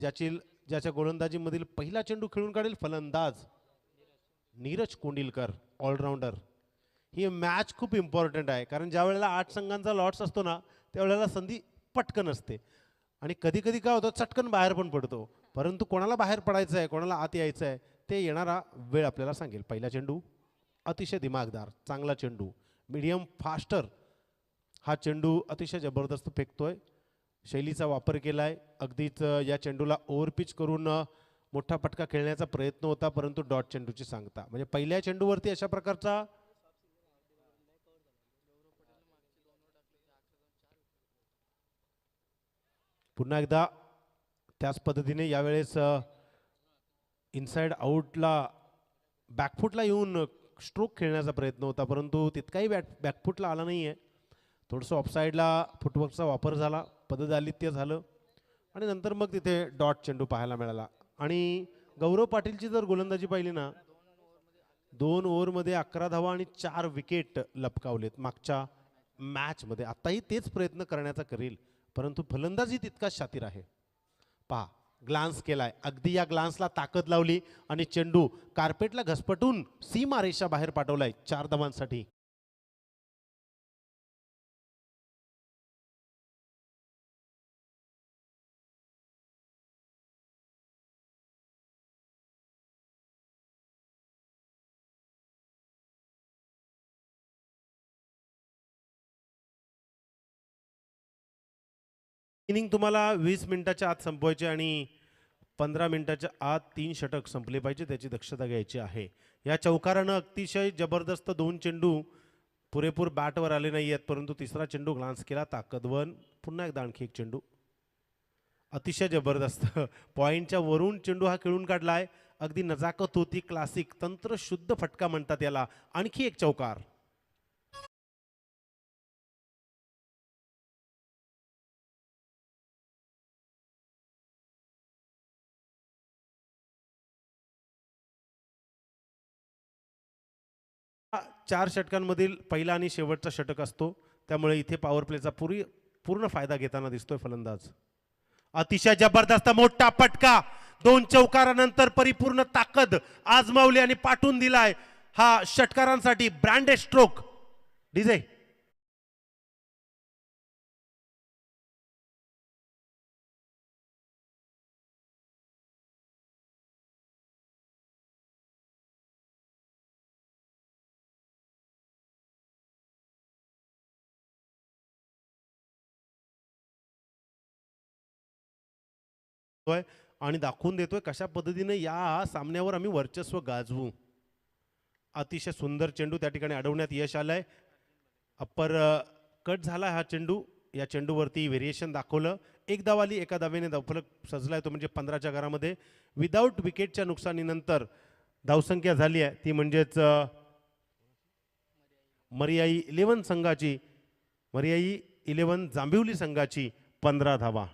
ज्याच्या गोलंदाजीमधील पहिला चेंडू खेळून काढेल फलंदाज नीरज कोंडिलकर, ऑलराऊंडर. ही मॅच खूप इम्पॉर्टंट आहे, कारण ज्या वेळेला 8 संघांचा लॉट्स असतो ना, त्यावेळेला संधी पटकन असते आणि कधी कधी काय होतं, चटकन बाहेर पण पडतो. परंतु कोणाला बाहेर पडायचं आहे, कोणाला आत यायचं आहे, ते येणारा वेळ आपल्याला सांगेल. पहिला चेंडू अतिशय दिमागदार चांगला चेंडू, मीडियम फास्टर. हा चेंडू अतिशय जबरदस्त फेकतोय, शैलीचा वापर केलाय. अगदीच या चेंडूला ओव्हरपिच करून मोठा फटका खेळण्याचा प्रयत्न होता, परंतु डॉट चेंडूची सांगता. म्हणजे पहिल्या चेंडूवरती अशा प्रकारचा पुन्हा एकदा त्याच पद्धतीने यावेळेस इनसाइड आउटला बॅकफुटला येऊन स्ट्रोक खेळण्याचा प्रयत्न होता, परंतु तितकाही बॅकफुटला आला नाही आहे. थोडंसं ऑफसाईडला फुटवर्कचा वापर झाला, पददालित्य झालं आणि नंतर मग तिथे डॉट चेंडू पाहायला मिळाला. आणि गौरव पाटीलची जर गोलंदाजी पाहिली ना, 2 ओव्हरमध्ये 11 धावा आणि 4 विकेट लपकावलेत मागच्या मॅचमध्ये. आताही तेच प्रयत्न करण्याचा करेल, परंतु फलंदाजी तितकाच शातीर आहे. पहा, ग्लान्स केलाय, अगदी या ग्लान्सला ताकद लावली आणि चेंडू कार्पेटला घसपटून सीमा रेषा बाहेर पाठवलाय 4 धावांसाठी. इनिंग तुम्हाला 20 मिनिटाच्या आत संपवायचे आणि 15 मिनिटाच्या आत 3 षटक संपले पाहिजे, त्याची दक्षता घ्यायची आहे. या चौकारानं अतिशय जबरदस्त 2 चेंडू पुरेपूर बॅटवर आले नाही आहेत, परंतु तिसरा चेंडू ग्लान्स केला ताकदवन. पुन्हा एकदा आणखी एक चेंडू अतिशय जबरदस्त पॉईंटच्या वरून चेंडू हा खेळून काढलाय. अगदी नजाकत होती, क्लासिक तंत्र शुद्ध फटका म्हणतात याला. आणखी एक चौकार. 4 षटकांमधील पहिला आणि शेवटचा षटक असतो, त्यामुळे इथे पॉवर प्लेचा पूर्ण फायदा घेताना दिसतोय फलंदाज. अतिशय जबरदस्त मोठा फटका, 2 चौकारानंतर परिपूर्ण ताकद आजमावली आणि पाठवून दिलाय हा षटकारांसाठी ब्रँडेड स्ट्रोक. डीजे आणि दाखवून देतोय कशा पद्धतीने या सामन्यावर आम्ही वर्चस्व गाजवू. अतिशय सुंदर चेंडू त्या ठिकाणी अडवण्यात यश आलंय. अप्पर कट झाला हा चेंडू. या चेंडूवरती व्हेरिएशन दाखवलं. एक धाव आली, एका धावेने धावफलक सजलाय तो म्हणजे 15च्या घरामध्ये. विदाऊट विकेटच्या नुकसानीनंतर धावसंख्या झाली आहे ती म्हणजेच मर्याई 11 संघाची, मर्याई 11 जांभिवली संघाची 15 धावा.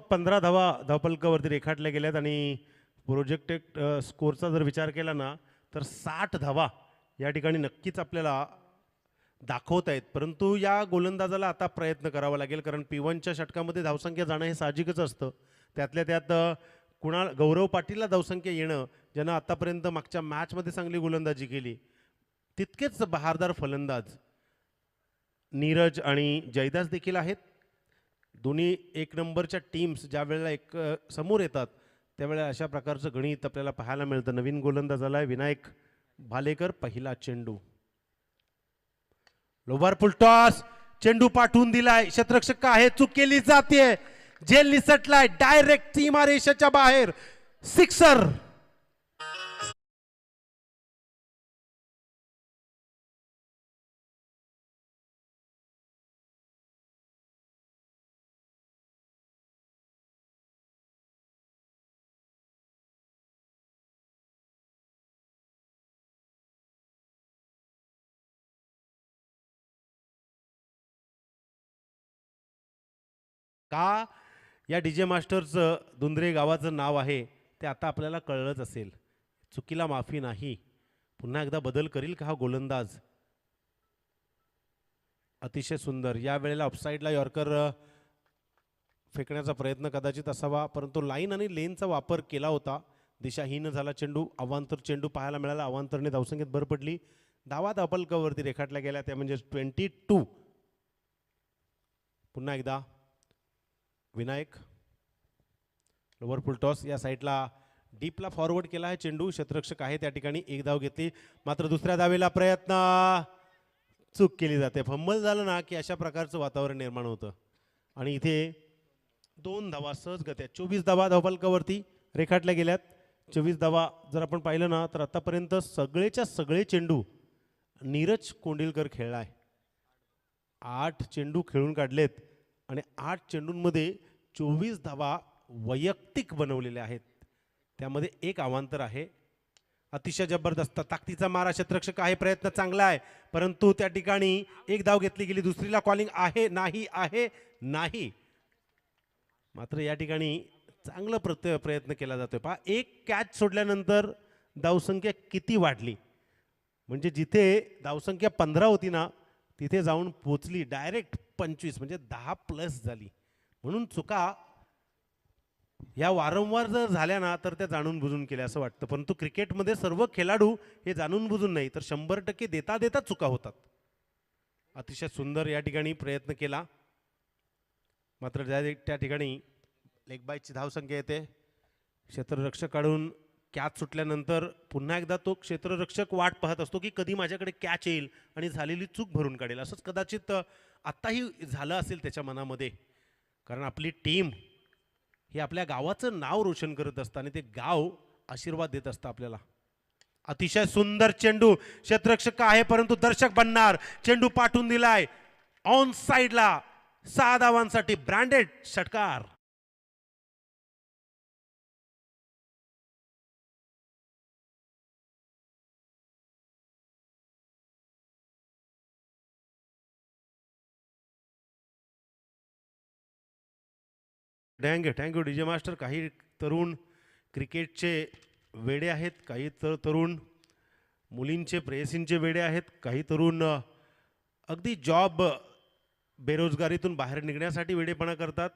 पंधरा धावा धावपलकावरती रेखाटल्या गेल्यात आणि प्रोजेक्टेड स्कोरचा जर विचार केला ना, तर 60 धावा या ठिकाणी नक्कीच आपल्याला दाखवत आहेत. परंतु या गोलंदाजाला आता प्रयत्न करावा लागेल, कारण P1च्या षटकामध्ये धावसंख्या जाणं हे साहजिकच असतं. त्यातल्या त्यात गौरव पाटीलला धावसंख्या येणं, ज्यानं आतापर्यंत मागच्या मॅचमध्ये चांगली गोलंदाजी केली, तितकेच बहारदार फलंदाज नीरज आणि जयदास देखील आहेत. दोन्ही एक नंबरच्या टीम्स ज्या वेळेला एक समोर येतात, त्यावेळेला अशा प्रकारचं गणित आपल्याला पाहायला मिळतं. नवीन गोलंदाज आलाय विनायक भालेकर. पहिला चेंडू लोभार फुलटॉस, चेंडू पाठवून दिलाय, क्षेत्ररक्षक आहे, चूक केली जाते, झेल निसटलाय, डायरेक्ट सीमारेषेच्या बाहेर, सिक्सर. का या डीजे मास्टरचं दुंद्रे गावाचं नाव आहे ते आता आपल्याला कळलंच असेल. चुकीला माफी नाही. पुन्हा एकदा बदल करील का हा गोलंदाज. अतिशय सुंदर. या वेळेला ऑफसाईडला यॉर्कर फेकण्याचा प्रयत्न कदाचित असावा, परंतु लाईन आणि लेनचा वापर केला होता. दिशाहीन झाला चेंडू. अवांतर चेंडू पाहायला मिळाला. अवांतरने धावसंख्येत भर पडली. धावा धापलकावरती रेखाटल्या गेल्या त्या म्हणजे 22. पुन्हा एकदा विनायक. लोवर फुल टॉस या साईडला डीपला फॉरवर्ड केला आहे चेंडू. क्षेत्ररक्षक आहे त्या ठिकाणी. एक धाव घेतली, मात्र दुसऱ्या धावेला प्रयत्न चूक केली जाते. फंबल झालं ना की अशा प्रकारचं वातावरण निर्माण होतं आणि इथे 2 धावा सहजगत्या. 24 धावा धावफलकावरती रेखाटल्या गेल्यात. 24 धावा जर आपण पाहिलं ना तर आतापर्यंत सगळेच्या सगळे चेंडू नीरज कोंडिलकर खेळलाय. 8 चेंडू खेळून काढलेत आणि 8 चेंडूंमध्ये 24 धावा वैयक्तिक बनवलेल्या आहेत. त्यामध्ये एक अवांतर आहे. अतिशय जबरदस्त ताकदीचा मारा. क्षेत्ररक्षक आहे. प्रयत्न चांगला आहे, परंतु त्या ठिकाणी एक धाव घेतली गेली. दुसरीला कॉलिंग आहे नाही आहे नाही. मात्र या ठिकाणी चांगला प्रयत्न केला जातोय. पहा एक कॅच सोडल्यानंतर धावसंख्या किती वाढली. म्हणजे जिथे धावसंख्या 15 होती ना तिथे जाऊन पोचली डायरेक्ट 25 म्हणजे 10+ झाली. म्हणून चुका या वारंवार जर झाल्या ना तर त्या जाणून बुजून केल्या असं वाटतं. परंतु क्रिकेटमध्ये सर्व खेळाडू हे जाणून बुजून नाही तर 100% देता देता चुका होतात. अतिशय सुंदर या ठिकाणी प्रयत्न केला, मात्र त्या ठिकाणी लेग बायची धावसंख्या येते. क्षेत्ररक्षकाकडून कॅच सुटल्यानंतर पुन्हा एकदा तो क्षेत्ररक्षक वाट पाहत असतो की कधी माझ्याकडे कॅच येईल आणि झालेली चूक भरून काढेल. असंच कदाचित आत्ताही झालं असेल त्याच्या मनामध्ये, कारण आपली टीम हे आपल्या गावाचं नाव रोशन करत असतं आणि ते गाव आशीर्वाद देत असतं आपल्याला. अतिशय सुंदर चेंडू. क्षेत्ररक्षक आहे परंतु दर्शक बनणार. चेंडू पाठवून दिलाय ऑन साइडला. 6 धावांसाठी ब्रँडेड षटकार. Thank you DJ master. काही तरुण क्रिकेटचे वेडे आहेत, काही तरुण मुलींचे प्रेयसींचे वेडे आहेत, काही तरुण अगदी जॉब बेरोजगारीतून बाहेर निघण्यासाठी वेडेपणा करतात,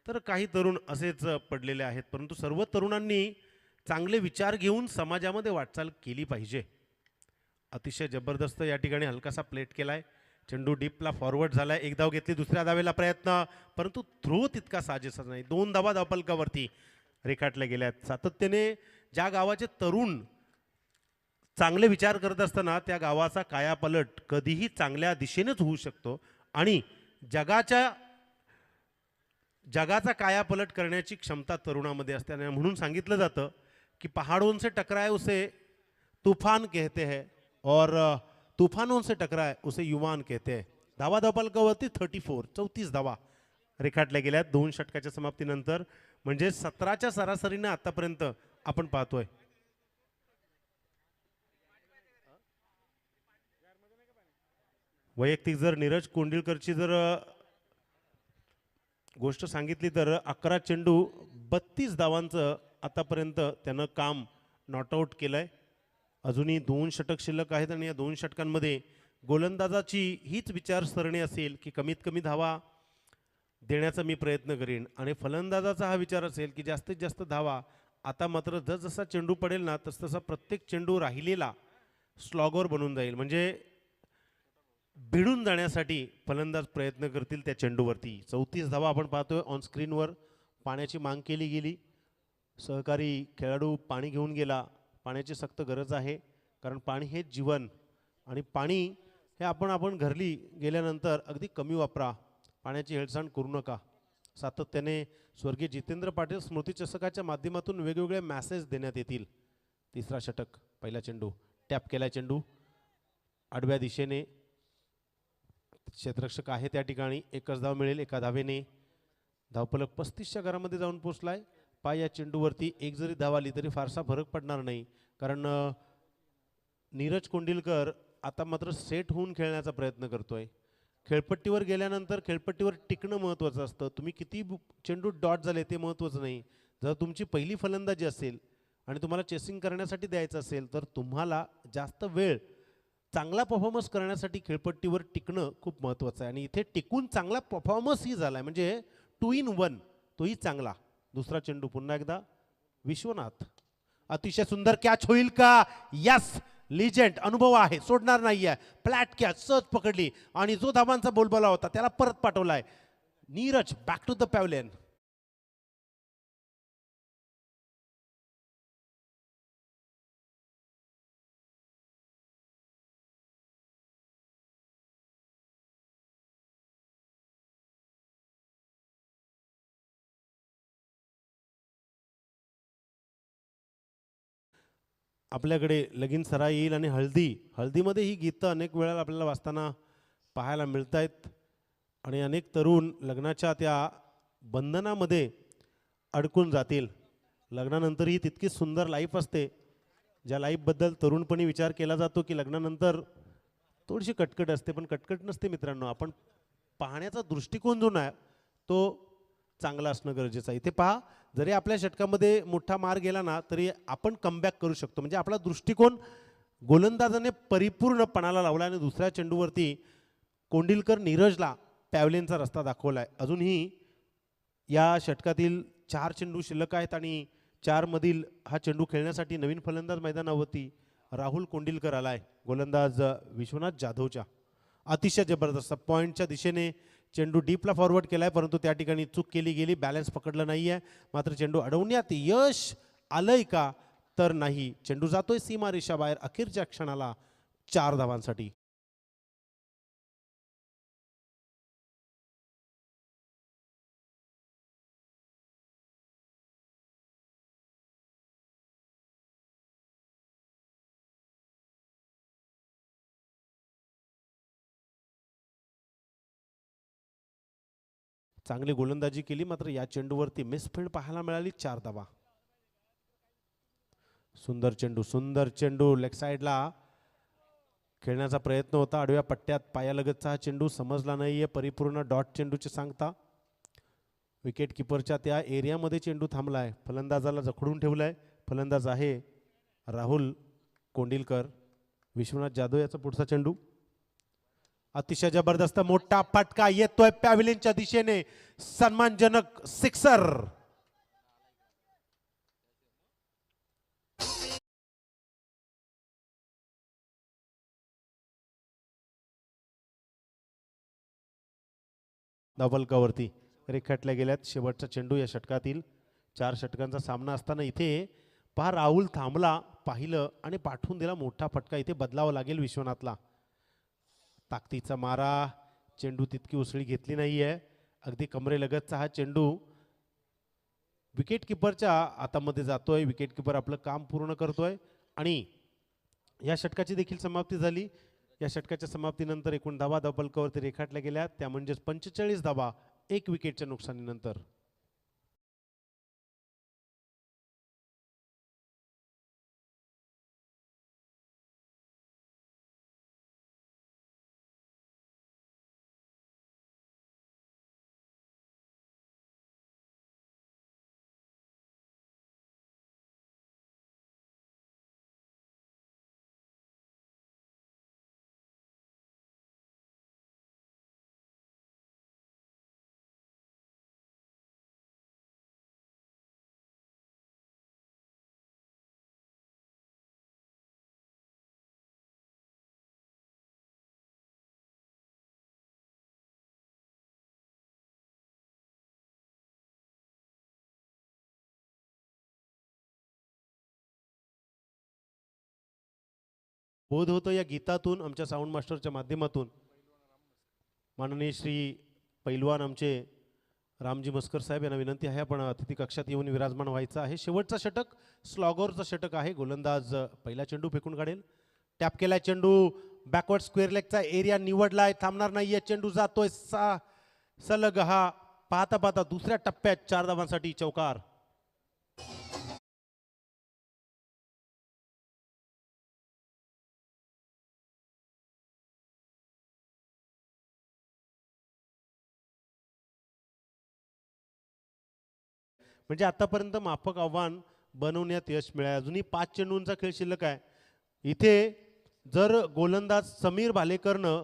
तर काही तरुण असेच पडलेले आहेत. परंतु सर्व तरुणांनी चांगले विचार घेऊन समाजामध्ये वाटचाल केली पाहिजे. अतिशय जबरदस्त या ठिकाणी हलकासा प्लेट केलाय. चेंडू डीपला फॉरवर्ड झालाय. एक धाव घेतली. दुसऱ्या धावेला प्रयत्न, परंतु थ्रो तितका साजेसा नाही. 2 धावा धावफलकावरती रेखाटल्या गेल्यात. सातत्याने ज्या गावाचे तरुण चांगले विचार करत असताना त्या गावाचा कायापालट कधीही चांगल्या दिशेनेच होऊ शकतो आणि जगाचा कायापलट करण्याची क्षमता तरुणामध्ये असते. आणि म्हणून सांगितलं जातं की पहाड़ों से टकराए उसे तूफान कहते हैं और तूफानों से टकराए उसे युवान कहते हैं. धावा धावफलकावरती 34 धावा रेखाटल्या गेल्यात 2 षटकाच्या समाप्तीनंतर. म्हणजे 17च्या सरासरीने आतापर्यंत आपण पाहतोय. वैयक्तिक जर नीरज कोंडिलकरची जर गोष्ट सांगितली तर 11 चेंडू 32 धावांचं आतापर्यंत त्यानं काम नॉट आउट केलंय. अजूनही 2 षटक शिल्लक आहेत आणि या 2 षटकांमध्ये गोलंदाजाची हीच विचारसरणी असेल की कमीत कमी धावा देण्याचा मी प्रयत्न करीन आणि फलंदाजाचा हा विचार असेल की जास्तीत जास्त धावा. आता मात्र जसा चेंडू पडेल ना तसा प्रत्येक चेंडू राहिलेला स्लॉगर बनून जाईल. म्हणजे भिडून जाण्यासाठी फलंदाज प्रयत्न करतील त्या चेंडूवरती. 34 धावा आपण पाहतोय ऑन स्क्रीनवर. पाण्याची माग केली गेली. सहकारी खेळाडू पाणी घेऊन गेला. पाण्याची सक्त गरज आहे, कारण पाणी हेच जीवन आणि पाणी हे आपण घरली गेल्यानंतर अगदी कमी वापरा. पाण्याची हेळसांड करू नका. सातत्याने स्वर्गीय जितेंद्र पाटील स्मृती चषकाच्या माध्यमातून वेगवेगळे मॅसेज देण्यात येतील. तिसरा षटक. पहिला चेंडू टॅप केला. चेंडू आडव्या दिशेने. क्षेत्ररक्षक आहे त्या ठिकाणी. एकच धाव मिळेल एका धावेने. धावफलक 35च्या घरामध्ये जाऊन पोचलाय. पाय या चेंडूवरती एक जरी धाव आली तरी फारसा फरक पडणार नाही, कारण नीरज कोंडिलकर आता मात्र सेट होऊन खेळण्याचा प्रयत्न करतोय. खेळपट्टीवर गेल्यानंतर खेळपट्टीवर टिकणं महत्त्वाचं असतं. तुम्ही किती चेंडू डॉट झाले ते महत्त्वाचं नाही. जर तुमची पहिली फलंदाजी असेल आणि तुम्हाला चेसिंग करण्यासाठी द्यायचं असेल तर तुम्हाला जास्त वेळ चांगला परफॉर्मन्स करण्यासाठी खेळपट्टीवर टिकणं खूप महत्त्वाचं आहे. आणि इथे टिकून चांगला परफॉर्मन्सही झाला आहे, म्हणजे 2 in 1 तोही चांगला. दुसरा चेंडू पुन्हा एकदा विश्वनाथ. अतिशय सुंदर कॅच होईल का? यस, लिजेंड अनुभव आहे, सोडणार नाहीये. फ्लॅट कॅच सहज पकडली आणि जो धावांचा बोलबाला होता त्याला परत पाठवलाय. Neeraj back to the pavilion. आपल्याकडे लगीन सरा येईल आणि हळदीमध्ये ही गीतं अनेक वेळा आपल्याला वाचताना पाहायला मिळत आहेत. आणि अनेक तरुण लग्नाच्या त्या बंधनामध्ये अडकून जातील. लग्नानंतरही तितकीच सुंदर लाईफ असते, ज्या लाईफबद्दल तरुणपणी विचार केला जातो की लग्नानंतर थोडीशी कटकट असते, पण कटकट नसते मित्रांनो. आपण पाहण्याचा दृष्टिकोन जो नाही तो चांगला असणं गरजेचं आहे. इथे पहा, जरी आपल्या षटकामध्ये मोठा मार गेला ना तरी आपण कमबॅक करू शकतो. म्हणजे आपला दृष्टिकोन गोलंदाजाने परिपूर्ण पणाला लावला आणि दुसऱ्या चेंडूवरती कोंडिलकर नीरजला पॅव्हलियनचा रस्ता दाखवलाय. अजूनही या षटकातील 4 चेंडू शिल्लक आहेत आणि 4 मधील हा चेंडू खेळण्यासाठी नवीन फलंदाज मैदानावरती राहुल कोंडिलकर आलाय, गोलंदाज विश्वनाथ जाधवच्या. अतिशय जबरदस्त पॉईंटच्या दिशेने चेंडू डीपला फॉरवर्ड केलाय, परंतु त्या ठिकाणी चूक केली गेली, बॅलन्स पकडलं नाहीये. मात्र चेंडू अडवण्यात यश आलंय का? तर नाही. चेंडू जातोय सीमारेषा बाहेर अखेरच्या क्षणाला 4 धावांसाठी. चांगली गोलंदाजी केली, मात्र या चेंडूवरती मिसफील्ड पाहायला मिळाली. 4 धावा. सुंदर चेंडू लेग साईडला खेळण्याचा प्रयत्न होता. आडव्या पट्ट्यात पायालगतचा हा चेंडू समजला नाहीये. परिपूर्ण डॉट चेंडूचे सांगता. विकेट किपरच्या त्या एरियामध्ये चेंडू थांबलाय. फलंदाजाला जखडून ठेवलाय. फलंदाज आहे राहुल कोंडिलकर. विश्वनाथ जाधव याचा पुढचा चेंडू. अतिशय जबरदस्त मोठा फटका येतोय पॅव्हलियनच्या दिशेने. सन्मानजनक सिक्सर. धावफलकावरती रेखाटल्या गेल्यात शेवटचा चेंडू या षटकातील. 4 षटकांचा सामना असताना इथे पहा, राहुल थांबला, पाहिलं आणि पाठवून दिला मोठा फटका. इथे बदलावं लागेल विश्वनाथला. ताकदीचा मारा, चेंडू तितकी उसळी घेतली नाहीये. अगदी कमरेलगतचा हा चेंडू विकेट किपरच्या हातामध्ये जातोय. विकेट किपर आपलं काम पूर्ण करतोय आणि या षटकाची देखील समाप्ती झाली. या षटकाच्या समाप्तीनंतर एकूण धावा धावफलकावरती रेखाटल्या गेल्या, त्या म्हणजेच 45 धावा 1 विकेटच्या नुकसानीनंतर. बोध होतं या गीतातून आमच्या साऊंड मास्टरच्या माध्यमातून. माननीय श्री पैलवान आमचे रामजी मस्कर साहेब यांना विनंती आहे, आपण अतिथी कक्षात येऊन विराजमान व्हायचं आहे. शेवटचा षटक स्लॉगरचं षटक आहे. गोलंदाज पहिला चेंडू फेकून काढेल. टॅप केलाय चेंडू, बॅकवर्ड स्क्वेअर लेगचा एरिया निवडलाय, थांबणार नाहीये. चेंडू जातोय सलग. हा पाहता पाहता दुसऱ्या टप्प्यात 4 धावांसाठी चौकार. म्हणजे आतापर्यंत माफक आव्हान बनवण्यात यश मिळाले. अजूनही 5 चेंडूंचा खेळ शिल्लक आहे. इथे जर गोलंदाज समीर भालेकरनं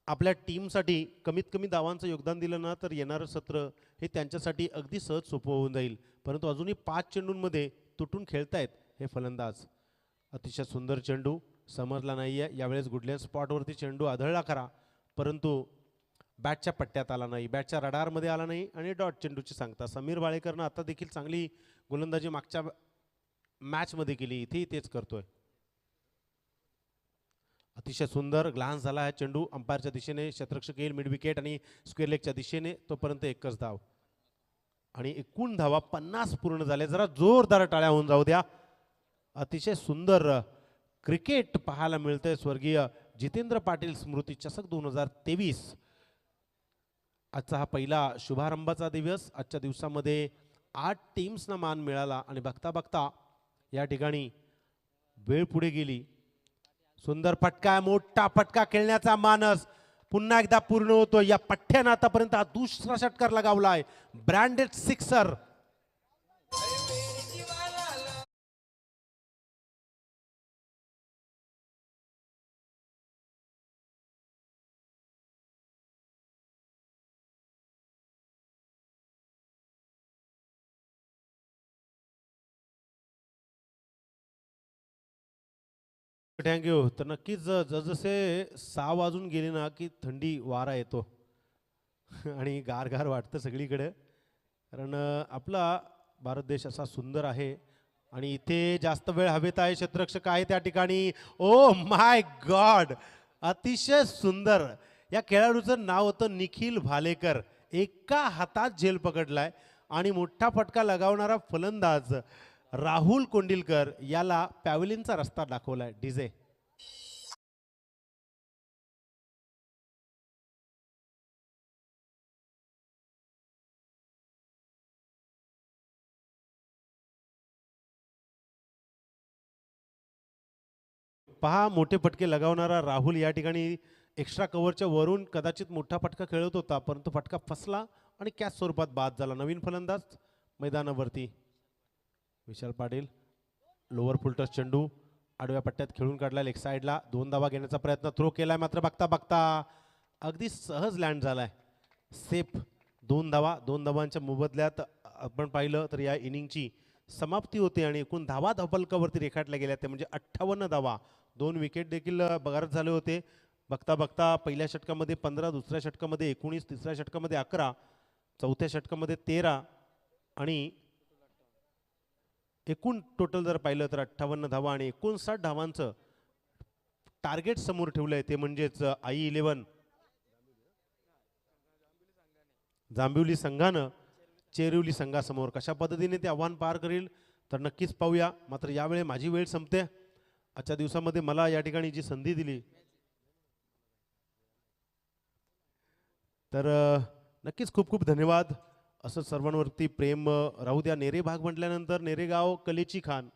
आपल्या टीमसाठी कमीत कमी धावांचं योगदान दिलं ना तर येणारं सत्र हे त्यांच्यासाठी अगदी सहज सोपं होऊन जाईल. परंतु अजूनही 5 चेंडूंमध्ये तुटून खेळतायत हे फलंदाज. अतिशय सुंदर चेंडू समजला नाही आहे. यावेळेस गुडलँड स्पॉटवरती चेंडू आदळला खरा, परंतु बॅटच्या पट्ट्यात आला नाही, बॅटच्या रडारमध्ये आला नाही आणि डॉट चेंडूची सांगता. समीर भाळेकरनं आता देखील चांगली गोलंदाजी मागच्या मॅचमध्ये केली, इथेही तेच करतोय. अतिशय सुंदर ग्लान्स झाला हा चेंडू अंपायरच्या दिशेने. क्षेत्ररक्षक येईल मिड विकेट आणि स्क्वेअर लेगच्या दिशेने. तोपर्यंत एकच धाव आणि एकूण धावा 50 पूर्ण झाले. जरा जोरदार टाळ्या होऊन जाऊ द्या. अतिशय सुंदर क्रिकेट पाहायला मिळतंय. स्वर्गीय जितेंद्र पाटील स्मृती चषक 2023. आजचा हा पहिला शुभारंभाचा दिवस. आजच्या दिवसामध्ये 8 टीम्सना मान मिळाला आणि बघता बघता या ठिकाणी वेळ पुढे गेली. सुंदर फटका, मोठा फटका खेळण्याचा मानस पुन्हा एकदा पूर्ण होतो. या पठ्ठ्यानं आतापर्यंत हा दुसरा षटकार लगावलाय. Branded sixer. थँक्यू. तर नक्कीच जसजसे 6 वाजून गेले ना की थंडी वारा येतो आणि गार गार वाटतं सगळीकडे. कारण आपला भारत देश असा सुंदर आहे आणि इथे जास्त वेळ हवेत आहे. क्षेत्ररक्षक आहे त्या ठिकाणी. ओ माय गॉड, अतिशय सुंदर. या खेळाडूचं नाव होतं निखिल भालेकर. एका हातात झेल पकडलाय आणि मोठा फटका लगावणारा फलंदाज राहुल कोंडिलकर याला पॅव्हलिनचा रस्ता दाखवलाय. डीजे पहा, मोठे फटके लगावणारा राहुल या ठिकाणी एक्स्ट्रा कव्हरच्या वरून कदाचित मोठा फटका खेळत होता, परंतु फटका फसला आणि कॅच स्वरूपात बाद झाला. नवीन फलंदाज मैदानावरती विशाल पाटील. लोअर फुलटस चेंडू आडव्या पट्ट्यात खेळून काढला. लेग साईडला 2 धावा घेण्याचा प्रयत्न थ्रो केलाय, मात्र बघता बघता अगदी सहज लँड झालाय. सेफ 2 धावा. 2 धावांच्या मोबदल्यात आपण पाहिलं तर या इनिंगची समाप्ती होते आणि एकूण धावा धावफलकावरती रेखाटल्या गेल्या ते म्हणजे 58 धावा. 2 विकेट देखील बगारत झाले होते. बघता बघता पहिल्या षटकामध्ये 15, दुसऱ्या षटकामध्ये 19, तिसऱ्या षटकामध्ये 11, चौथ्या षटकामध्ये 13 आणि एकूण टोटल जर पाहिलं तर 58 धावा आणि 59 धावांचं टार्गेट समोर ठेवलंय. ते म्हणजेच I-11 जांभिवली संघानं चेरिवली संघासमोर. कशा पद्धतीने ते आव्हान पार करेल तर नक्कीच पाहूया. मात्र यावेळी माझी वेळ संपते. आजच्या दिवसामध्ये मला या ठिकाणी जी संधी दिली तर नक्कीच खूप खूप धन्यवाद. असं सर्वांवरती प्रेम राहू द्या. नेरे भाग म्हटल्यानंतर नेरेगाव कलेची खान.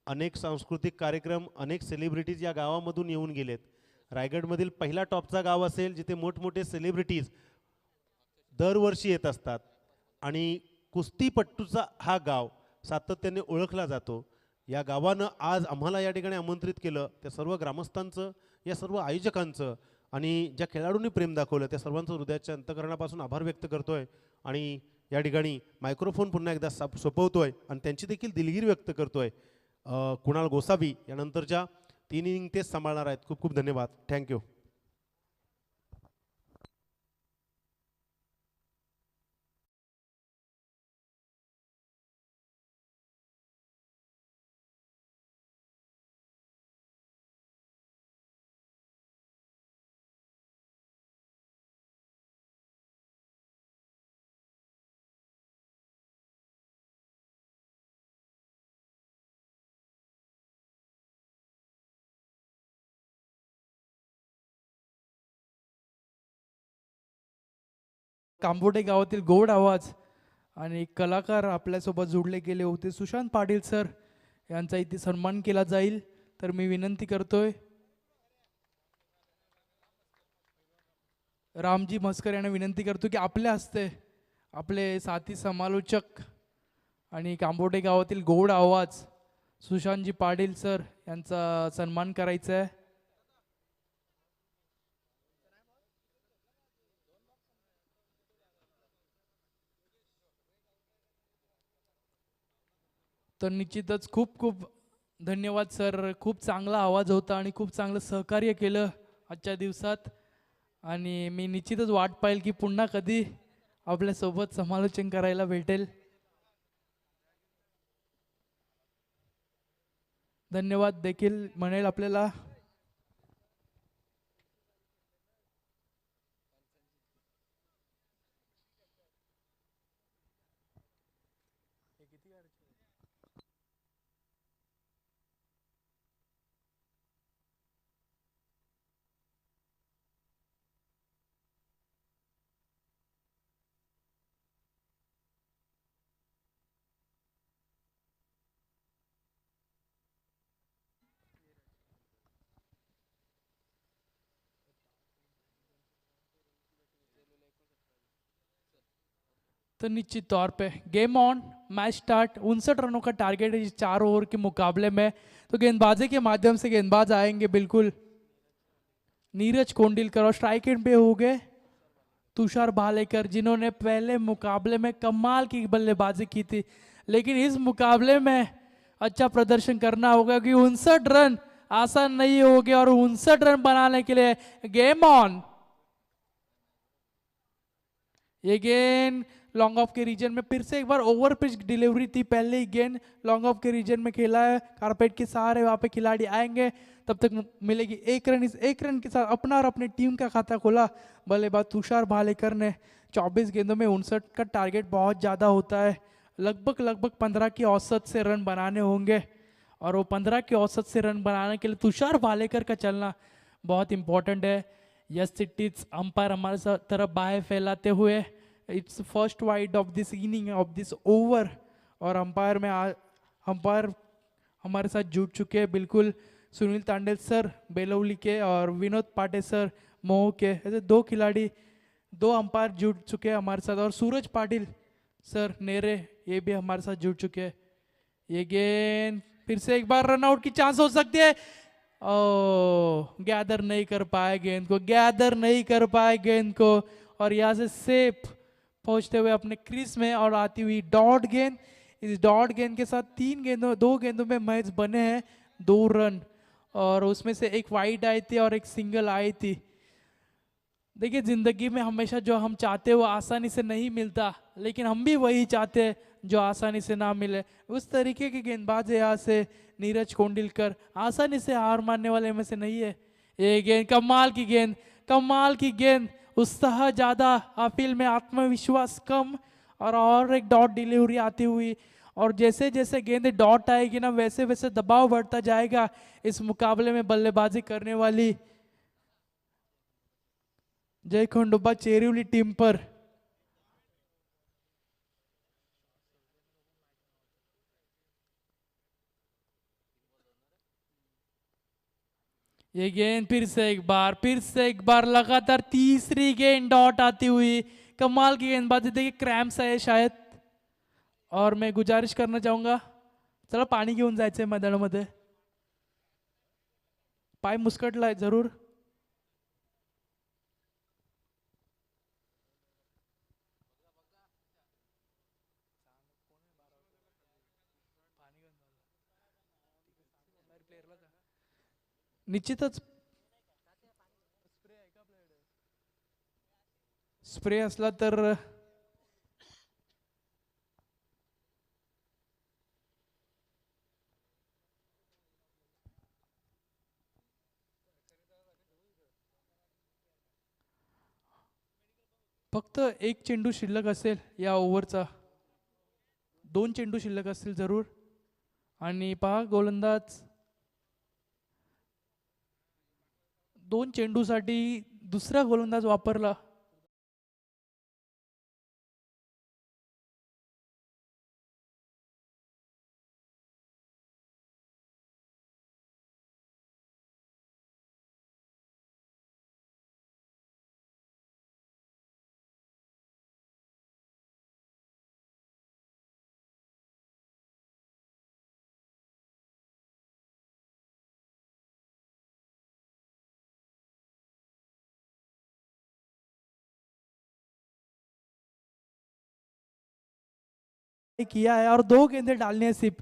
अनेक सांस्कृतिक कार्यक्रम, अनेक सेलिब्रिटीज या गावामधून येऊन गेलेत. रायगडमधील पहिला टॉपचा गाव असेल जिथे मोठमोठे सेलिब्रिटीज दरवर्षी येत असतात आणि कुस्तीपट्टूचा हा गाव सातत्याने ओळखला जातो. या गावानं आज आम्हाला या ठिकाणी आमंत्रित केलं. त्या सर्व ग्रामस्थांचं, या सर्व आयोजकांचं आणि ज्या खेळाडूंनी प्रेम दाखवलं त्या सर्वांचं हृदयाच्या अंतकरणापासून आभार व्यक्त करतोय आणि या ठिकाणी मायक्रोफोन पुन्हा एकदा सोपवतोय आणि त्यांची देखील दिलगिरी व्यक्त करतोय. कुणाल गोसावी यानंतरच्या 3 इनिंग तेच सांभाळणार आहेत. खूप खूप धन्यवाद. थँक्यू. कांबोटे गावातील गोड आवाज आणि कलाकार आपल्यासोबत जोडले गेले होते. सुशांत पाटील सर यांचा इथे सन्मान केला जाईल. तर मी विनंती करतोय रामजी म्हस्कर यांना विनंती करतो की आपल्या हस्ते आपले साथी समालोचक आणि कांबोटे गावातील गोड आवाज सुशांतजी पाटील सर यांचा सन्मान करायचा आहे. तर निश्चितच खूप खूप धन्यवाद सर. खूप चांगला आवाज होता आणि खूप चांगलं सहकार्य केलं आजच्या दिवसात. आणि मी निश्चितच वाट पाहिल की पुन्हा कधी आपल्यासोबत समालोचन करायला भेटेल. धन्यवाद देखील म्हणेल आपल्याला. तो निश्चित तौर पे गेम ऑन, मैच स्टार्ट. 59 रनों का टारगेट है इस 4 ओवर के मुकाबले में. तो गेंदबाजी के माध्यम से गेंदबाज आएंगे बिल्कुल. नीरज कोंडिलकर और स्ट्राइक एंड पे हो गए तुषार भालेकर, जिन्होंने पहले मुकाबले में कमाल की बल्लेबाजी की थी. लेकिन इस मुकाबले में अच्छा प्रदर्शन करना होगा क्योंकि 59 रन आसान नहीं होंगे और 59 रन बनाने के लिए गेम ऑन. ये गेंद लॉन्ग ऑफ के रीजन में फिर से एक बार ओवर पिच डिलीवरी थी. पहले ही गेंद लॉन्ग ऑफ के रीजन में खेला है. कारपेट के सहारे वहां पे खिलाड़ी आएंगे, तब तक मिलेगी 1 रन. इस 1 रन के साथ अपना और अपनी टीम का खाता खोला बल्लेबाज तुषार भालेकर ने. 24 गेंदों में 59 का टारगेट बहुत ज़्यादा होता है. लगभग 15 की औसत से रन बनाने होंगे और वो 15 की औसत से रन बनाने के लिए तुषार भालेकर का चलना बहुत इंपॉर्टेंट है. Yes it is. अंपायर हमारे तरफ बाहें फैलाते हुए it's first wide of this inning of this over. और अंपायर में अंपायर हमारे साथ जुड़ चुके हैं बिल्कुल. सुनील तांडेल सर बेलौली के और विनोद पाटे सर मोह के. ऐसे 2 खिलाड़ी, 2 अंपायर जुड़ चुके हैं हमारे साथ. और सूरज पाटिल सर नेरे ये भी हमारे साथ जुड़ चुके हैं. ये गेंद फिर से एक बार रनआउट की चांस हो सकती है. ओ गैदर नहीं कर पाए गेंद को, गैदर नहीं कर पाए गेंद को. और यहाँ से सेफ पहुंचते हुए अपने क्रीज में और आती हुई डॉट गेंद. इस डॉट गेंद के साथ 2 गेंदों में मैच बने हैं 2 रन और उसमें से एक वाइड आई थी और एक सिंगल आई थी. देखिए जिंदगी में हमेशा जो हम चाहते हैं वो आसानी से नहीं मिलता, लेकिन हम भी वही चाहते हैं जो आसानी से ना मिले. उस तरीके के गेंदबाज है यहाँ से नीरज कोंडिलकर. आसानी से हार मानने वाले में से नहीं है. ये गेंद कमाल की गेंद, कमाल की गेंद. उत्साह ज्यादा, अपील में आत्मविश्वास कम. और एक डॉट डिलीवरी आती हुई. और जैसे जैसे गेंद डॉट आएगी ना वैसे वैसे दबाव बढ़ता जाएगा इस मुकाबले में बल्लेबाजी करने वाली जय खंडोबा चेरिवली टीम पर. ये गेंद फिर से एक बार लगातार तीसरी गेंद डॉट आती हुई. कमाल की गेंदबाजी. देखिए क्रॅम्प्स आहे शायद. और मैं गुजारिश करना चाहूंगा, चला पाणी घेऊन जायचंय मैदानामध्ये. पाय मुस्कटलाय जरूर. निश्चितच स्प्रे असला तर फक्त एक चेंडू शिल्लक असेल या ओव्हरचा. 2 चेंडू शिल्लक असतील जरूर. आणि पहा गोलंदाज 2 चेंडूसाठी दुसरा गोलंदाज वापरला. किया है और 2 गेंदें डालनी है सिर्फ,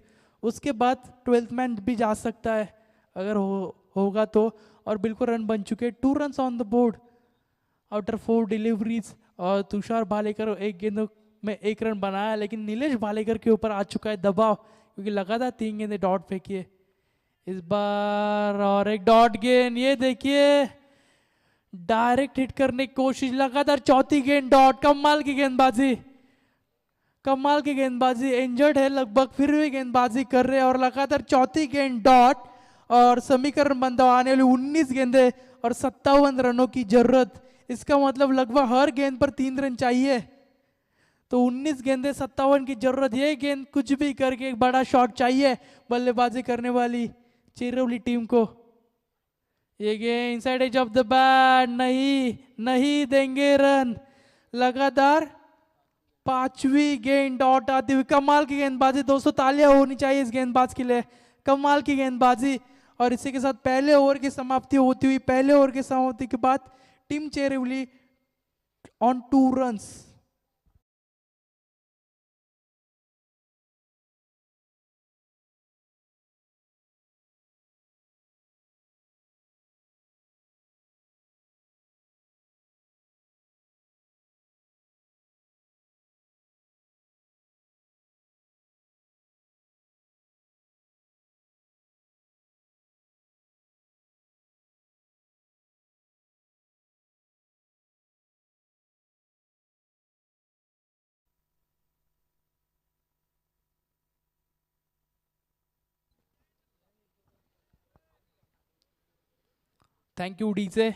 उसके बाद 12th मैन भी जा सकता है अगर होगा तो। और बिल्कुल रन बन चुके, 2 run on the board after 4 deliveries. और तुषार भालेकर 1 गेंद में 1 रन बनाया, लेकिन नीलेश भालेकर के ऊपर आ चुका है दबाव, क्योंकि लगातार 3 गेंदें डॉट फेंकी इस बार। और एक डॉट गेंद, ये देखिए डायरेक्ट हिट करने की कोशिश, लगातार चौथी गेंद डॉट। कमाल की गेंदबाजी, कमाल की गेंदबाजी। इंजर्ड है लगभग, फिर भी गेंदबाजी कर रहे हैं और लगातार चौथी गेंद डॉट। और समीकरण बंदा आने वाली 19 गेंदे और 57 रनों की जरूरत। इसका मतलब लगभग हर गेंद पर 3 रन चाहिए, तो 19 गेंदे 57 की जरूरत। ये गेंद कुछ भी करके एक बड़ा शॉट चाहिए बल्लेबाजी करने वाली चिरौली टीम को। ये गेंद inside edge of the bat, नहीं नहीं देंगे रन। लगातार 5वीं गेंद डॉट आती हुई, कमाल की गेंदबाजी। 200 तालियां होनी चाहिए इस गेंदबाज के लिए, कमाल की गेंदबाजी। और इसी के साथ पहले ओवर की समाप्ति होती हुई, पहले ओवर की समाप्ति के बाद team Cherivali on 2 runs. Thank you DJ.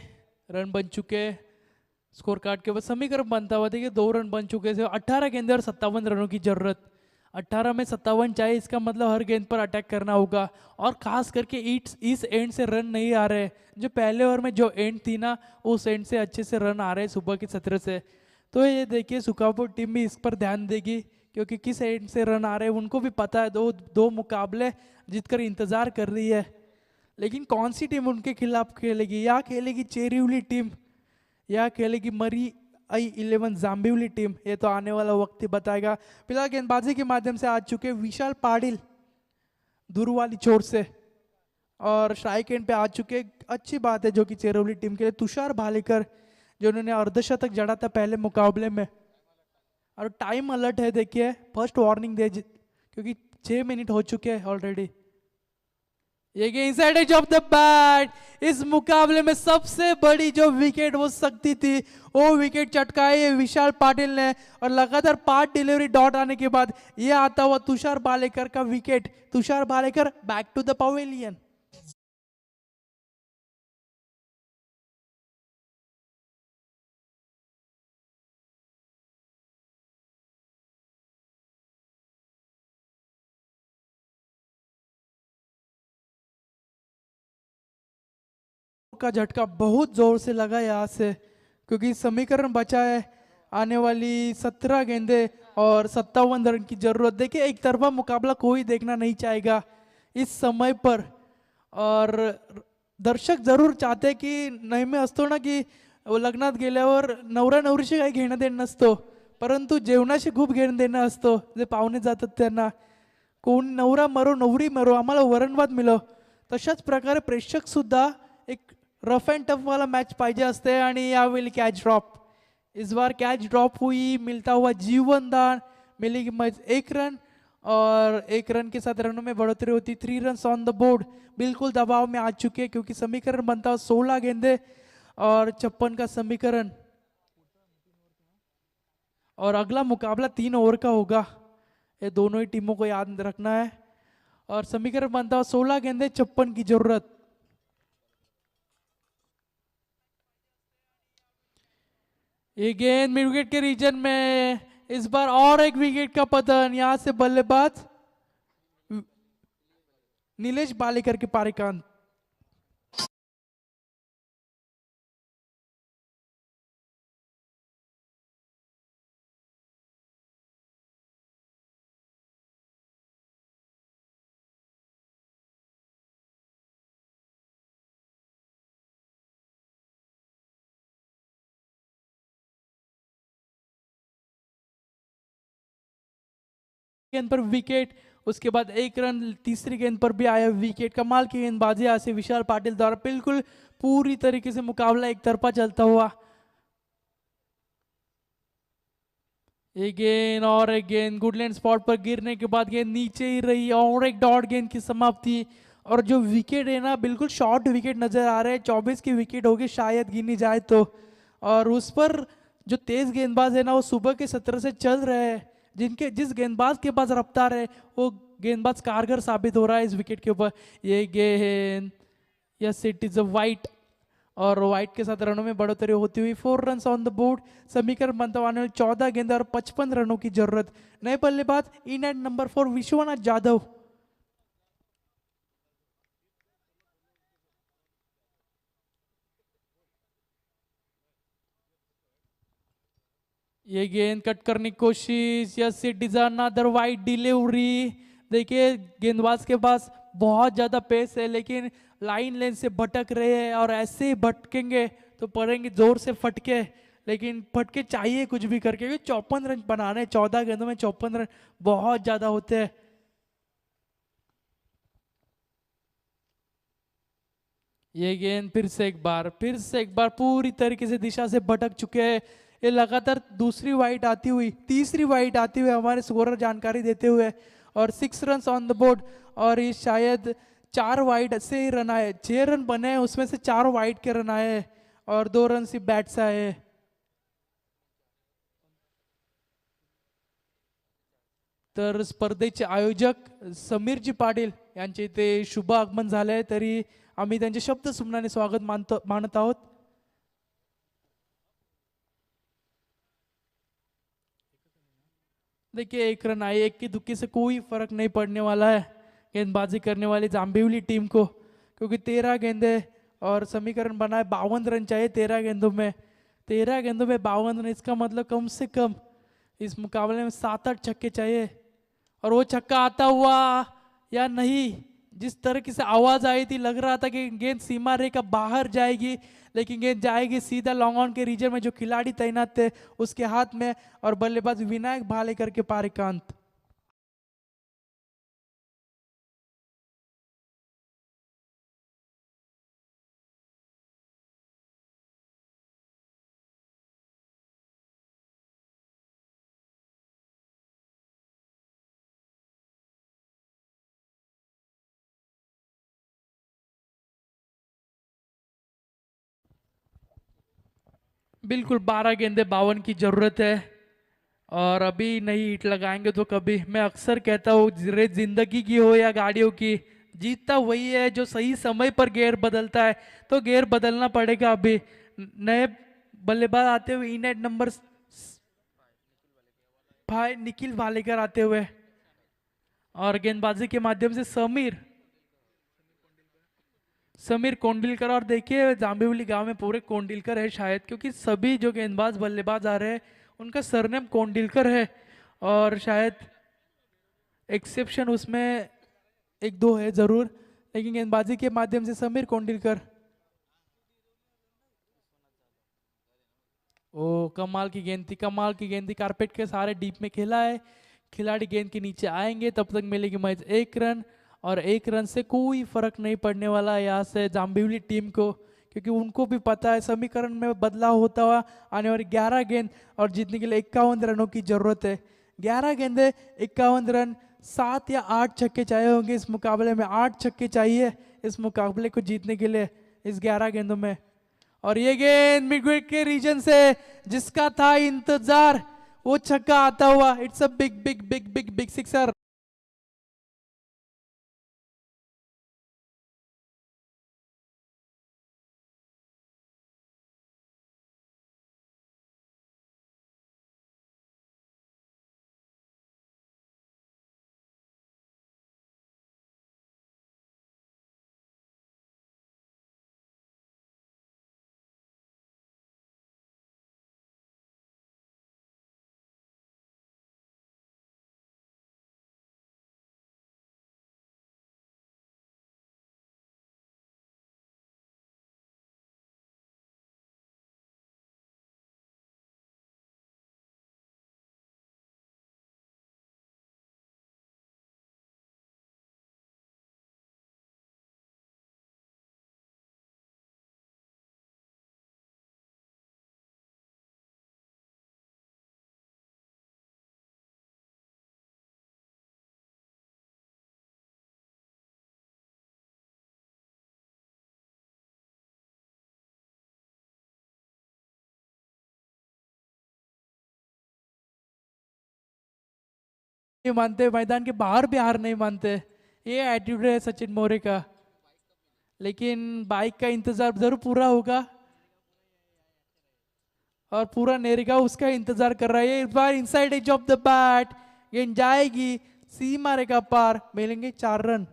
Run बन चुके, स्कोर कार्ड के बाद समीकरण बनता हुआ, देखिए 2 रन बन चुके थे। 18 गेंदे और 57 रनों की जरूरत। 18 में 57 चाहिए, इसका मतलब हर गेंद पर अटैक करना होगा। और खास करके इस एंड से रन नहीं आ रहे, जो पहले ओवर में जो एंड थी ना, उस एंड से अच्छे से रन आ रहे हैं सुबह की 17 से। तो ये देखिए सुकापुर टीम भी इस पर ध्यान देगी, क्योंकि किस एंड से रन आ रहे हैं उनको भी पता है। दो दो मुकाबले जीतकर इंतजार कर रही है, लेकिन कौन सी टीम उनके खिलाफ खेलेगी? या खेलेगी चेरिवली टीम, या खेलेगी मरी I11 जाम्बिवली टीम? ये तो आने वाला वक्त ही बताएगा। फिलहाल गेंदबाजी के माध्यम से आ चुके विशाल पाटिल दूर वाली छोर से, और स्ट्राइक एंड पे आ चुके। अच्छी बात है जो कि चेरिवली टीम के लिए तुषार भालेकर, जिन्होंने अर्धशतक जड़ा था पहले मुकाबले में। और टाइम अलर्ट है, देखिए फर्स्ट वार्निंग दे क्योंकि 6 मिनट हो चुके हैं ऑलरेडी। ये inside edge of the bat. इस मुकाबले में सबसे बड़ी जो विकेट हो सकती थी, वो विकेट चटकाई है विशाल पाटिल ने। और लगातार 5 डिलीवरी डॉट आने के बाद ये आता हुआ तुषार भालेकर का wicket. Tushar Bhalekar back to the pavilion. का झटका बहुत जोर से लगा यहाँ से, क्योंकि समीकरण बचा है आने वाली 17 गेंदे और 57 रन की जरूरत। देखिए एक तरफा मुकाबला कोई देखना नहीं चाहेगा इस समय पर। और दर्शक जरूर चाहते की नेहमी असतो ना की लग्नात गेल्यावर नवरा नवरीशी काही घेणं देणं नसतो, परंतु जेवणाशी खूप घेणं देणं असतो। जे पाहुणे जातात त्यांना, कोण नवरा मरो नवरी मरो आम्हाला वरणभात मिळव, तशाच प्रकारे प्रेक्षक सुद्धा एक रफ एंड टफ वाला मैच पाहिजे असते। आणि यावेळी कैच ड्रॉप, इस बार कैच ड्रॉप हुई, मिलता हुआ जीवन दान। मिलेगी मैच 1 रन, और 1 रन के साथ रनों में बढ़ोतरी होती। 3 रन ऑन द बोर्ड, बिल्कुल दबाव में आ चुके हैं, क्योंकि समीकरण बनता हुआ 16 गेंदे और 56 का समीकरण। और अगला मुकाबला 3 ओवर का होगा, ये दोनों ही टीमों को याद रखना है। और समीकरण बनता हुआ 16 गेंदे 56 की जरूरत। ये गेंद मिड विकेट के रीजन में, इस बार और एक विकेट का पतन। यहां से बल्लेबाज नीलेश बालेकर के पारिकांत। गेंद पर विकेट, उसके बाद एक रन तीसरी गेंद पर भी आया विकेट। कमाल की गेंदबाजी आज से विशाल पाटिल द्वारा, बिल्कुल पूरी तरीके से मुकाबला एक तरफा चलता हुआ। एक गेंद और एक गेंद गुडलैंड स्पॉट पर गिरने के बाद गेंद नीचे ही रही और एक डॉट गेंद की समाप्ति। और जो विकेट है ना, बिल्कुल शॉर्ट विकेट नजर आ रहे हैं, 24 की विकेट होगी शायद गिनी जाए तो। और उस पर जो तेज गेंदबाज है ना, वो सुबह के 17 से चल रहे हैं, जिनके जिस गेंदबाज के पास रफ्तार है वो गेंदबाज कारगर साबित हो रहा है इस विकेट के ऊपर। ये गेंद, yes it is a white, और वाइट के साथ रनों में बढ़ोतरी होती हुई 4 रन ऑन द बोर्ड। समीकरण बनता हुआ 14 गेंद और 55 रनों की जरूरत। नए बल्लेबाज in at number 4 Vishwanath Jadhav. ये गेंद कट करने की कोशिश, yes it is another wide delivery. देखिए गेंदबाज के पास बहुत ज्यादा पेस है, लेकिन लाइन लेन से भटक रहे हैं, और ऐसे ही भटकेंगे तो पड़ेंगे जोर से फटके। लेकिन फटके चाहिए कुछ भी करके, क्योंकि 54 रन बनाने, 14 गेंदों में 54 रन बहुत ज्यादा होते हैं। ये गेंद फिर से एक बार पूरी तरीके से दिशा से भटक चुके हैं। ये लगातार दूसरी वाइड आती हुई, तीसरी वाइड आती हुई हमारे स्कोरर जानकारी देते हुए, और 6 रन ऑन द बोर्ड। और ये शायद 4 वाइड से ही रन आए, 6 रन बने हैं उसमें से 4 वाइड के रन आए, और 2 रन सिर्फ बैट से आए। तर स्पर्धेचे आयोजक समीरजी पाटील यांचे इथे शुभ आगमन झाले, तरी आम्ही त्यांचे शब्द सुमनाने स्वागत मानत आहोत। देखिए एक रन आए, एक की दुक्की से कोई फर्क नहीं पड़ने वाला है गेंदबाजी करने वाली जाम्बिवली टीम को, क्योंकि 13 गेंदे और समीकरण बना है 52 रन चाहिए 13 गेंदों में। 13 गेंदों में 52 रन, इसका मतलब कम से कम इस मुकाबले में 7-8 छक्के चाहिए। और वो छक्का आता हुआ या नहीं, जिस तरीके से आवाज आई थी लग रहा था कि गेंद सीमा रेखा बाहर जाएगी, लेकिन गेंद जाएगी सीधा लॉन्ग ऑन के रीजन में जो खिलाड़ी तैनात थे उसके हाथ में, और बल्लेबाज विनायक भालेकर के पार एकांत। बिल्कुल 12 गेंदे 52 की जरूरत है, और अभी नहीं हिट लगाएंगे तो कभी। मैं अक्सर कहता हूँ रेस जिंदगी की हो या गाड़ियों की, जीतता वही है जो सही समय पर गियर बदलता है, तो गियर बदलना पड़ेगा अभी। नए बल्लेबाज आते हुए इन एट नंबर भाई निखिल वालेकर आते हुए, और गेंदबाजी के माध्यम से समीर समीर कोंडिलकर। और देखिए जाम्बिवली गांव में पूरे कोंडिलकर है शायद, क्योंकि सभी जो गेंदबाज बल्लेबाज आ रहे हैं उनका सरनेम कोंडिलकर है, और शायद एक्सेप्शन उसमें एक दो है जरूर, लेकिन गेंदबाजी के माध्यम से समीर कोंडिलकर। ओ कमाल की गेंद थी, कमाल की गेंद थी, कारपेट के सारे डीप में खेला है। खिलाड़ी गेंद के नीचे आएंगे तब तक मिलेगी मैच 1 रन, और 1 रन से कोई फर्क नहीं पड़ने वाला है यहाँ से जाम्बिवली टीम को, क्योंकि उनको भी पता है समीकरण में बदलाव होता हुआ आने वाली 11 गेंद, और जीतने के लिए 51 रनों की जरूरत है। 11 गेंदे 51 रन, 7 या 8 छक्के चाहिए होंगे इस मुकाबले में, 8 छक्के चाहिए इस मुकाबले को जीतने के लिए इस 11 गेंदों में। और ये गेंद मिड विकेट के रीजन से जिसका था इंतजार, वो छक्का आता हुआ, it's a big big big big big sixer. नहीं मानते, मैदान के बाहर भी हार नहीं मानते, ये एटीट्यूड है सचिन मौर्य का। लेकिन बाइक का इंतजार जरूर पूरा होगा और पूरा नेरेगा उसका इंतजार कर रहा है। इस बार inside edge of the bat गेंद जाएगी, सी मारेगा पार, मिलेंगे 4 रन।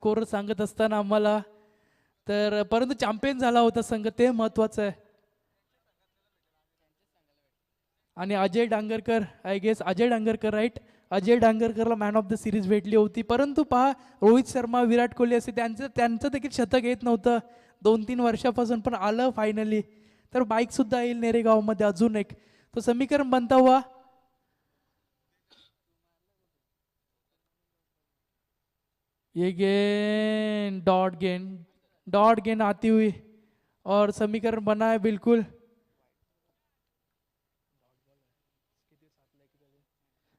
स्कोर सांगत असताना आम्हाला तर परंतु चॅम्पियन झाला होता संघ, ते महत्वाचं आहे. आणि Ajay Dangarkar, I guess Ajay Dangarkar right, अजय डांगरकरला मॅन ऑफ द सिरीज भेटली होती. परंतु पहा रोहित शर्मा, विराट कोहली असे त्यांचं देखील शतक येत नव्हतं 2-3 वर्षापासून, पण आलं फायनली. तर बाईक सुद्धा येईल नेरेगावमध्ये अजून एक, तो समीकरण बनता हुआ. ये गेंद डॉट गेंद आती हुई और समीकरण बना है बिल्कुल.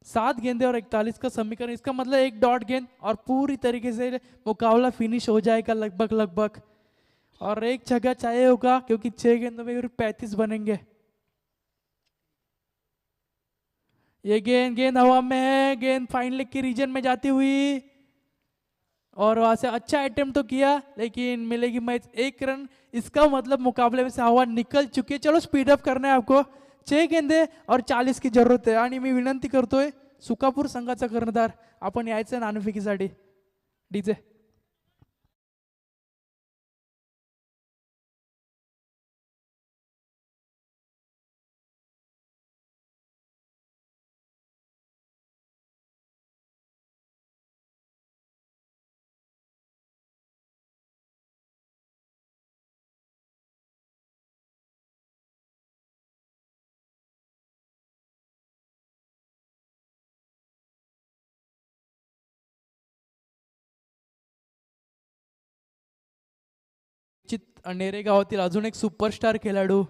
7 गेंदे और 41 का समीकरण, इसका मतलब एक डॉट गेंद और पूरी तरीके से मुकाबला फिनिश हो जाएगा लगभग. और एक छक्का चाहिए होगा क्योंकि 6 गेंदों में 35 बनेंगे. ये गेंद हवा में है, गेंद फाइन लेग के रीजन में जाती हुई और वहां से अच्छा अटेम्प्ट तो किया लेकिन मिलेगी मैच 1 रन. इसका मतलब मुकाबले में से हवा निकल चुकी है. चलो स्पीड अप करना है आपको. 6 गेंदे और 40 की जरूरत आहे. आणि मी विनंती करतोय सुकापूर संघाचा कर्णधार, आपण यायचं नाणेफेकीसाठी. डीजे नेरेगावातील अजून एक सुपरस्टार खेळाडू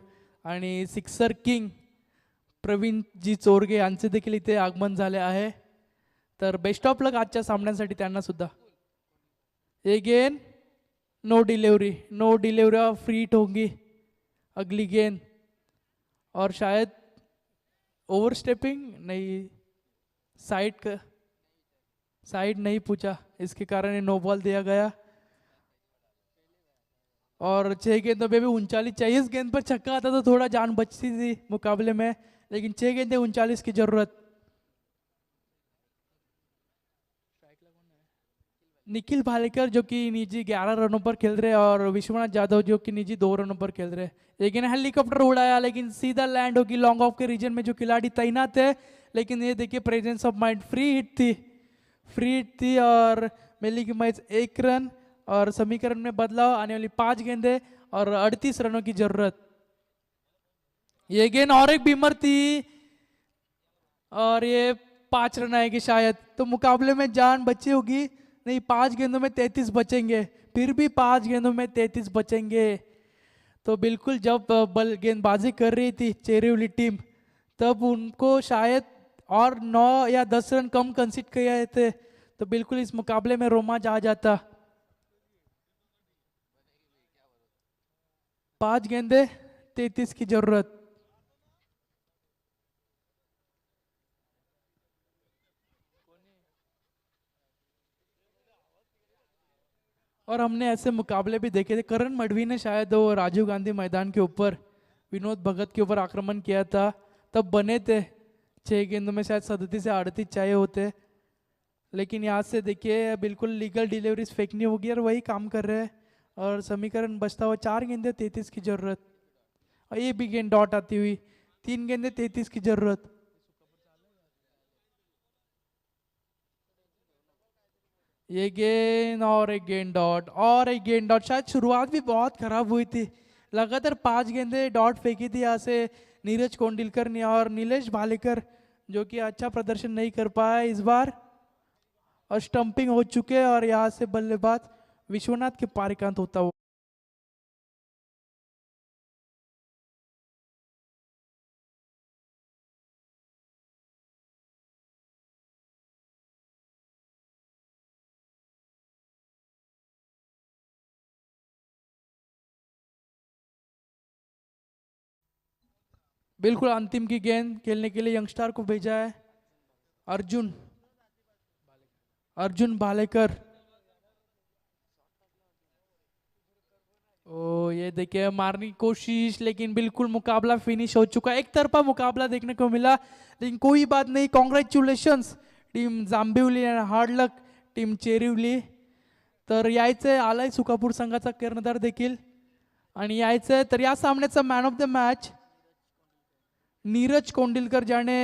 आणि सिक्सर किंग प्रवीणजी चोरगे यांचे देखील इथे आगमन झाले आहे. तर बेस्ट ऑफ लक आजच्या सामन्यासाठी त्यांना सुद्धा. गेंद नो डिलीवरी फ्री हिट होंगी अगली गेंद और शायद ओवरस्टेपिंग नहीं, साइड नहीं पूछा, इसके कारण नो बॉल दिया गया. और 6 गेंदों पे भी 39 चाहिए. इस गेंद पर छक्का आता तो थोड़ा जान बचती थी मुकाबले में, लेकिन 6 गेंदे 39 की जरूरत. निखिल भालेकर जो कि निजी 11 रनों पर खेल रहे और विश्वनाथ जाधव जो कि निजी 2 रनों पर खेल रहे. लेकिन हेलीकॉप्टर उड़ाया लेकिन सीधा लैंड होगी लॉन्ग ऑफ के रीजन में जो खिलाड़ी तैनात है. लेकिन ये देखिए presence of mind, free hit थी और मिली की मैच 1 रन और समीकरण में बदलाव, आने वाली 5 गेंदे और 38 रनों की जरूरत. ये गेंद और एक बीमर थी और ये 5 रन आएंगे शायद, तो मुकाबले में जान बची होगी. नहीं, 5 गेंदों में 33 बचेंगे, फिर भी 5 गेंदों में 33 बचेंगे. तो बिल्कुल जब गेंदबाजी कर रही थी चेरिवली टीम, तब उनको शायद और 9 या 10 रन कम कंसीड किए थे, तो बिल्कुल इस मुकाबले में रोमांच आ जाता. 5 गेंदे 33 की जरूरत. और हमने ऐसे मुकाबले भी देखे थे. करण मडवी ने शायद वो राजीव गांधी मैदान के ऊपर विनोद भगत के ऊपर आक्रमण किया था, तब बने थे 6 गेंदों में शायद 37 से 38 चाहिए होते. लेकिन यहाँ से देखिए बिल्कुल लीगल डिलीवरीज फेंकनी होगी और वही काम कर रहे हैं. और समीकरण बचता हुआ 4 गेंदे 33 की जरूरत. और ये भी गेंद डॉट आती हुई, 3 गेंदे 33 की जरूरत. ये गेंद और एक गेंद डॉट शायद शुरुआत भी बहुत खराब हुई थी. लगातार 5 गेंदे डॉट फेंकी थी यहाँ से नीरज कोंडिलकर ने और नीलेश भालेकर जो कि अच्छा प्रदर्शन नहीं कर पाया इस बार और स्टंपिंग हो चुके और यहाँ से बल्लेबाज विश्वनाथ के पारिकांत होता हुआ. बिल्कुल अंतिम की गेंद खेलने के लिए यंगस्टर को भेजा है अर्जुन अर्जुन भालेकर। ओ ये देखिए मारने की कोशिश, लेकिन बिल्कुल मुकाबला फिनिश हो चुका है। एक तरफा मुकाबला देखने को मिला, लेकिन कोई बात नहीं। कॉन्ग्रॅच्युलेशन्स टीम जांभिवली आणि हार्ड लक टीम चेरिवली। तर यायचंय आलाय सुकापूर संघाचा कर्णधार देखील आणि यायचंय तर या सामन्याचा man of the match Neeraj Kondilkar ज्याने